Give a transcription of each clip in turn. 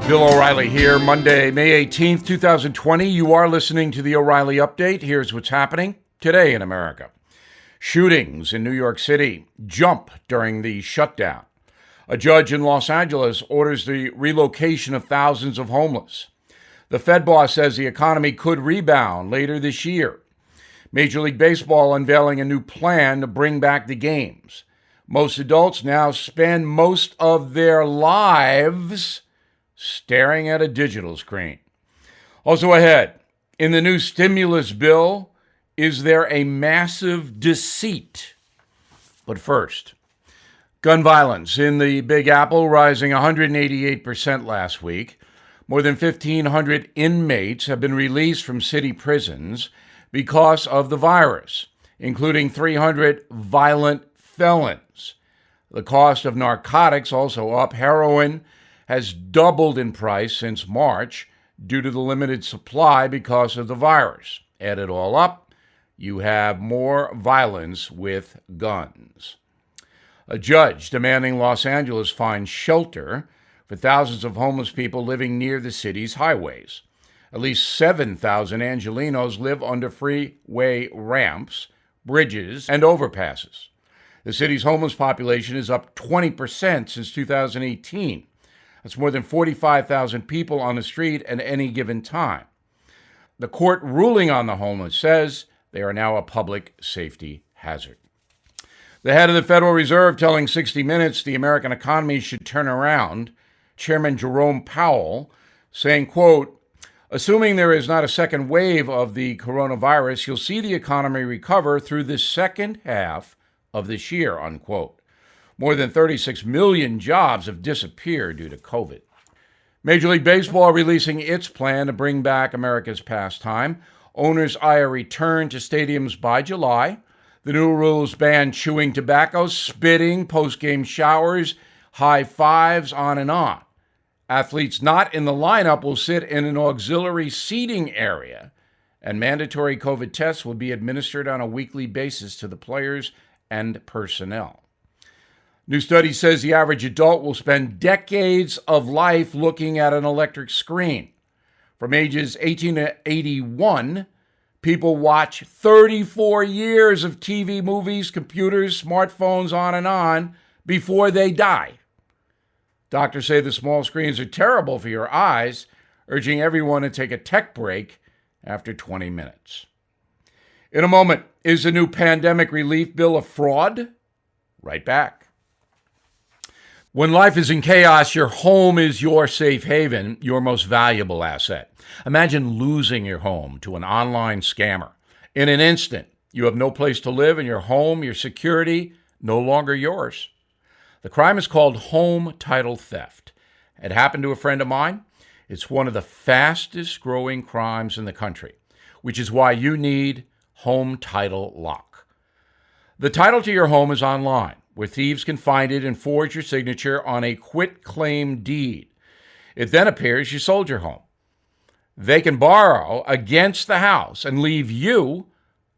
Bill O'Reilly here, Monday, May 18th, 2020. You are listening to the O'Reilly Update. Here's what's happening today in America. Shootings in New York City jump during the shutdown. A judge in Los Angeles orders the relocation of thousands of homeless. The Fed boss says the economy could rebound later this year. Major League Baseball unveiling a new plan to bring back the games. Most adults now spend most of their lives staring at a digital screen. Also ahead, in the new stimulus bill, is there a massive deceit? But first, gun violence in the Big Apple rising 188% last week. More than 1,500 inmates have been released from city prisons because of the virus, including 300 violent felons. The cost of narcotics also up. Heroin has doubled in price since March due to the limited supply because of the virus. Add it all up, you have more violence with guns. A judge demanding Los Angeles find shelter for thousands of homeless people living near the city's highways. At least 7,000 Angelenos live under freeway ramps, bridges, and overpasses. The city's homeless population is up 20% since 2018. That's more than 45,000 people on the street at any given time. The court ruling on the homeless says they are now a public safety hazard. The head of the Federal Reserve telling 60 Minutes the American economy should turn around. Chairman Jerome Powell saying, quote, "Assuming there is not a second wave of the coronavirus, you'll see the economy recover through the second half of this year," unquote. More than 36 million jobs have disappeared due to COVID. Major League Baseball releasing its plan to bring back America's pastime. Owners eye a return to stadiums by July. The new rules ban chewing tobacco, spitting, post-game showers, high fives, on and on. Athletes not in the lineup will sit in an auxiliary seating area, and mandatory COVID tests will be administered on a weekly basis to the players and personnel. New study says the average adult will spend decades of life looking at an electric screen. From ages 18 to 81, people watch 34 years of TV, movies, computers, smartphones, on and on before they die. Doctors say the small screens are terrible for your eyes, urging everyone to take a tech break after 20 minutes. In a moment, is the new pandemic relief bill a fraud? Right back. When life is in chaos, your home is your safe haven, your most valuable asset. Imagine losing your home to an online scammer. In an instant, you have no place to live, and your home, your security, no longer yours. The crime is called home title theft. It happened to a friend of mine. It's one of the fastest growing crimes in the country, which is why you need Home Title Lock. The title to your home is online, where thieves can find it and forge your signature on a quitclaim deed. It then appears you sold your home. They can borrow against the house and leave you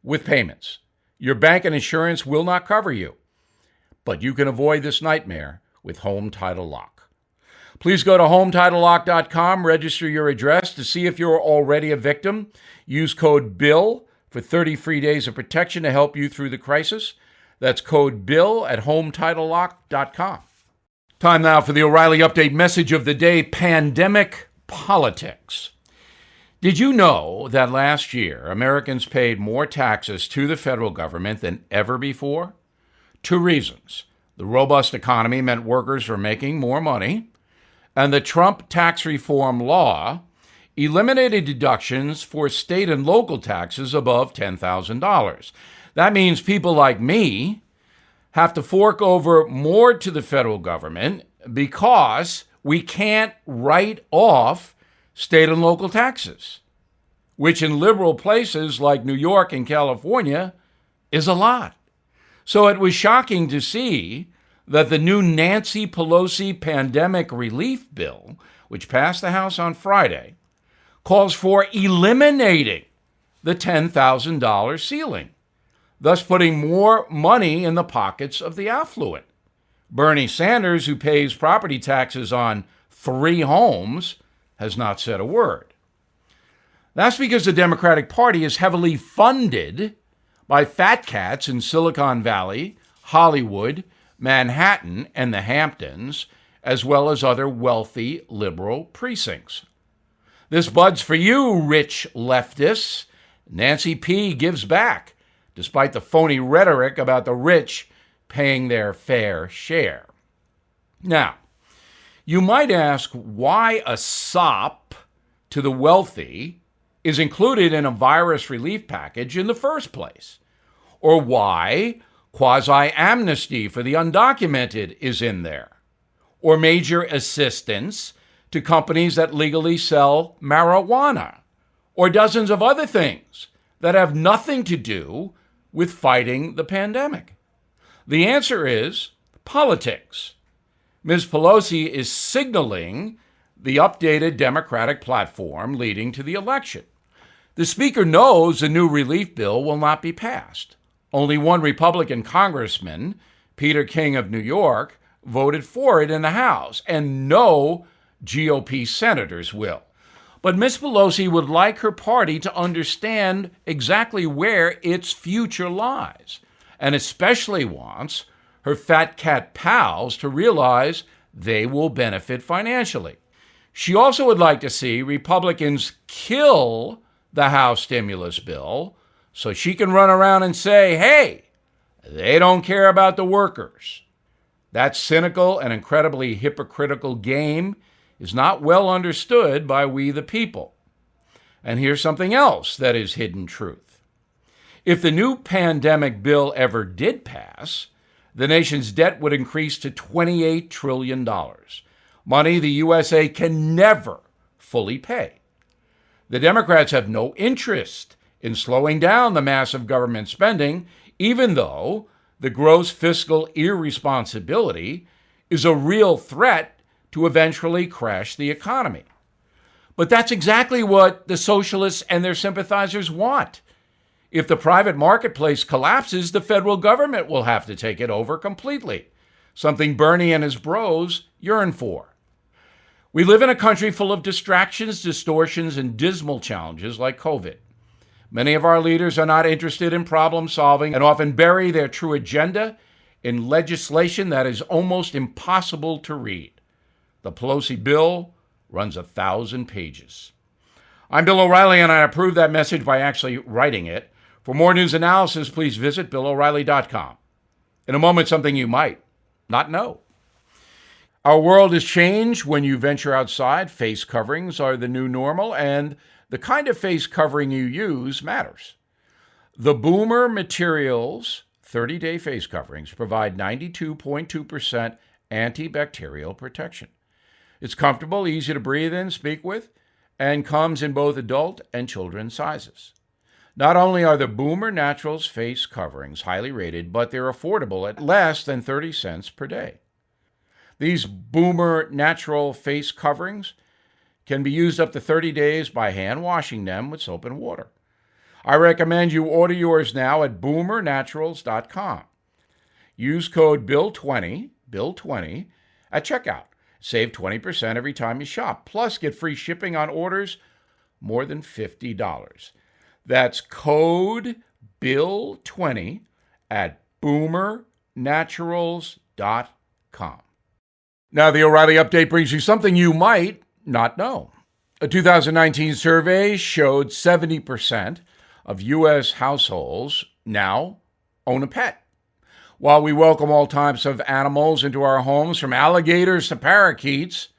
with payments. Your bank and insurance will not cover you. But you can avoid this nightmare with Home Title Lock. Please go to HomeTitleLock.com, register your address to see if you're already a victim. Use code BILL for 30 free days of protection to help you through the crisis. That's code BILL at HomeTitleLock.com. Time now for the O'Reilly Update message of the day, pandemic politics. Did you know that last year Americans paid more taxes to the federal government than ever before? Two reasons. The robust economy meant workers were making more money, and the Trump tax reform law eliminated deductions for state and local taxes above $10,000. That means people like me have to fork over more to the federal government because we can't write off state and local taxes, which in liberal places like New York and California is a lot. So it was shocking to see that the new Nancy Pelosi pandemic relief bill, which passed the House on Friday, calls for eliminating the $10,000 ceiling, thus putting more money in the pockets of the affluent. Bernie Sanders, who pays property taxes on 3 homes, has not said a word. That's because the Democratic Party is heavily funded by fat cats in Silicon Valley, Hollywood, Manhattan, and the Hamptons, as well as other wealthy liberal precincts. This buds for you, rich leftists. Nancy P. gives back, despite the phony rhetoric about the rich paying their fair share. Now, you might ask why a sop to the wealthy is included in a virus relief package in the first place, or why quasi-amnesty for the undocumented is in there, or major assistance to companies that legally sell marijuana, or dozens of other things that have nothing to do with fighting the pandemic. The answer is politics. Ms. Pelosi is signaling the updated Democratic platform leading to the election. The Speaker knows the new relief bill will not be passed. Only one Republican congressman, Peter King of New York, voted for it in the House, and no GOP senators will. But Ms. Pelosi would like her party to understand exactly where its future lies, and especially wants her fat cat pals to realize they will benefit financially. She also would like to see Republicans kill the House stimulus bill so she can run around and say, hey, they don't care about the workers. That cynical and incredibly hypocritical game is not well understood by we the people. And here's something else that is hidden truth. If the new pandemic bill ever did pass, the nation's debt would increase to $28 trillion, money the USA can never fully pay. The Democrats have no interest in slowing down the massive government spending, even though the gross fiscal irresponsibility is a real threat to eventually crash the economy. But that's exactly what the socialists and their sympathizers want. If the private marketplace collapses, the federal government will have to take it over completely, something Bernie and his bros yearn for. We live in a country full of distractions, distortions, and dismal challenges like COVID. Many of our leaders are not interested in problem solving and often bury their true agenda in legislation that is almost impossible to read. The Pelosi bill runs 1,000 pages. I'm Bill O'Reilly, and I approve that message by actually writing it. For more news analysis, please visit BillO'Reilly.com. In a moment, something you might not know. Our world has changed when you venture outside. Face coverings are the new normal, and the kind of face covering you use matters. The Boomer Materials 30-day face coverings provide 92.2% antibacterial protection. It's comfortable, easy to breathe in, speak with, and comes in both adult and children's sizes. Not only are the Boomer Naturals face coverings highly rated, but they're affordable at less than 30 cents per day. These Boomer Natural face coverings can be used up to 30 days by hand washing them with soap and water. I recommend you order yours now at boomernaturals.com. Use code BILL20 at checkout. Save 20% every time you shop. Plus, get free shipping on orders more than $50. That's code BILL20 at boomernaturals.com. Now, the O'Reilly Update brings you something you might not know. A 2019 survey showed 70% of U.S. households now own a pet. While we welcome all types of animals into our homes, from alligators to parakeets,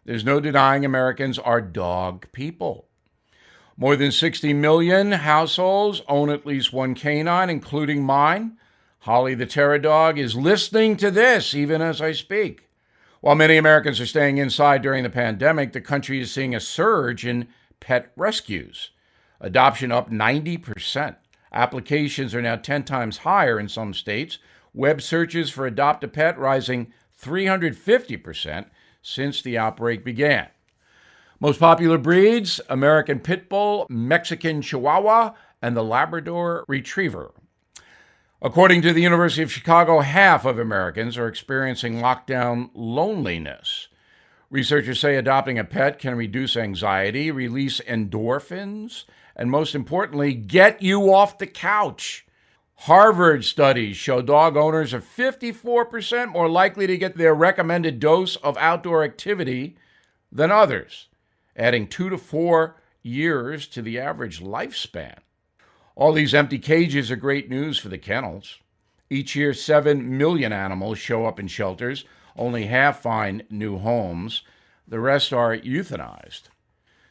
there's no denying Americans are dog people. More than 60 million households own at least one canine, including mine. Holly the Terror Dog is listening to this even as I speak. While many Americans are staying inside during the pandemic, the country is seeing a surge in pet rescues. Adoption up 90%. Applications are now 10 times higher in some states. Web searches for Adopt a Pet rising 350% since the outbreak began. Most popular breeds: American Pit Bull, Mexican Chihuahua, and the Labrador Retriever. According to the University of Chicago, half of Americans are experiencing lockdown loneliness. Researchers say adopting a pet can reduce anxiety, release endorphins, and most importantly, get you off the couch. Harvard studies show dog owners are 54% more likely to get their recommended dose of outdoor activity than others, adding 2 to 4 years to the average lifespan. All these empty cages are great news for the kennels. Each year, 7 million animals show up in shelters. Only half find new homes. The rest are euthanized.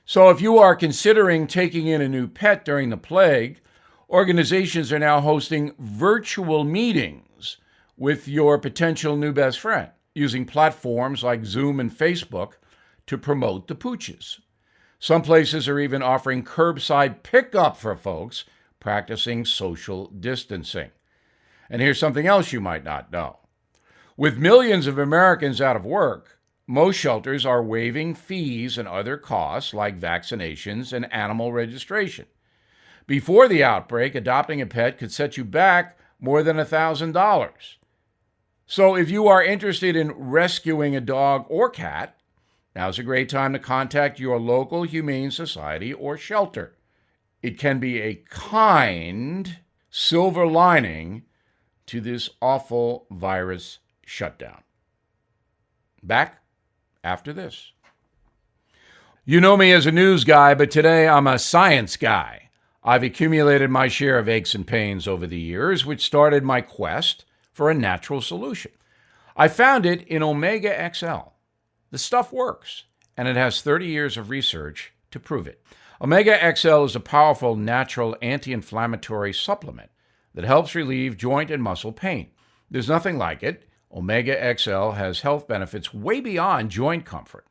So if you are considering taking in a new pet during the plague, organizations are now hosting virtual meetings with your potential new best friend, using platforms like Zoom and Facebook to promote the pooches. Some places are even offering curbside pickup for folks practicing social distancing. And here's something else you might not know. With millions of Americans out of work, most shelters are waiving fees and other costs like vaccinations and animal registration. Before the outbreak, adopting a pet could set you back more than $1,000. So if you are interested in rescuing a dog or cat, now's a great time to contact your local humane society or shelter. It can be a kind silver lining to this awful virus shutdown. Back after this. You know me as a news guy, but today I'm a science guy. I've accumulated my share of aches and pains over the years, which started my quest for a natural solution. I found it in Omega XL. The stuff works, and it has 30 years of research to prove it. Omega XL is a powerful natural anti-inflammatory supplement that helps relieve joint and muscle pain. There's nothing like it. Omega XL has health benefits way beyond joint comfort.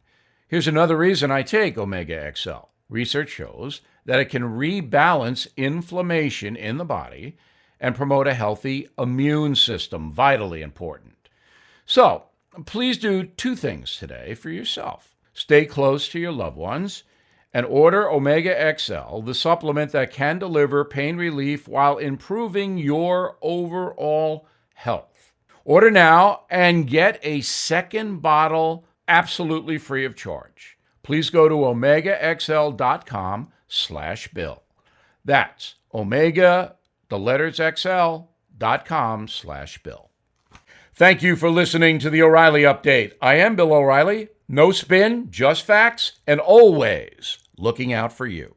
Here's another reason I take Omega XL. Research shows that it can rebalance inflammation in the body and promote a healthy immune system, vitally important. So, please do 2 things today for yourself. Stay close to your loved ones and order Omega XL, the supplement that can deliver pain relief while improving your overall health. Order now and get a second bottle absolutely free of charge. Please go to omegaxl.com/bill. That's omega, the letters xl.com/bill. Thank you for listening to the O'Reilly Update. I am Bill O'Reilly. No spin, just facts, and always looking out for you.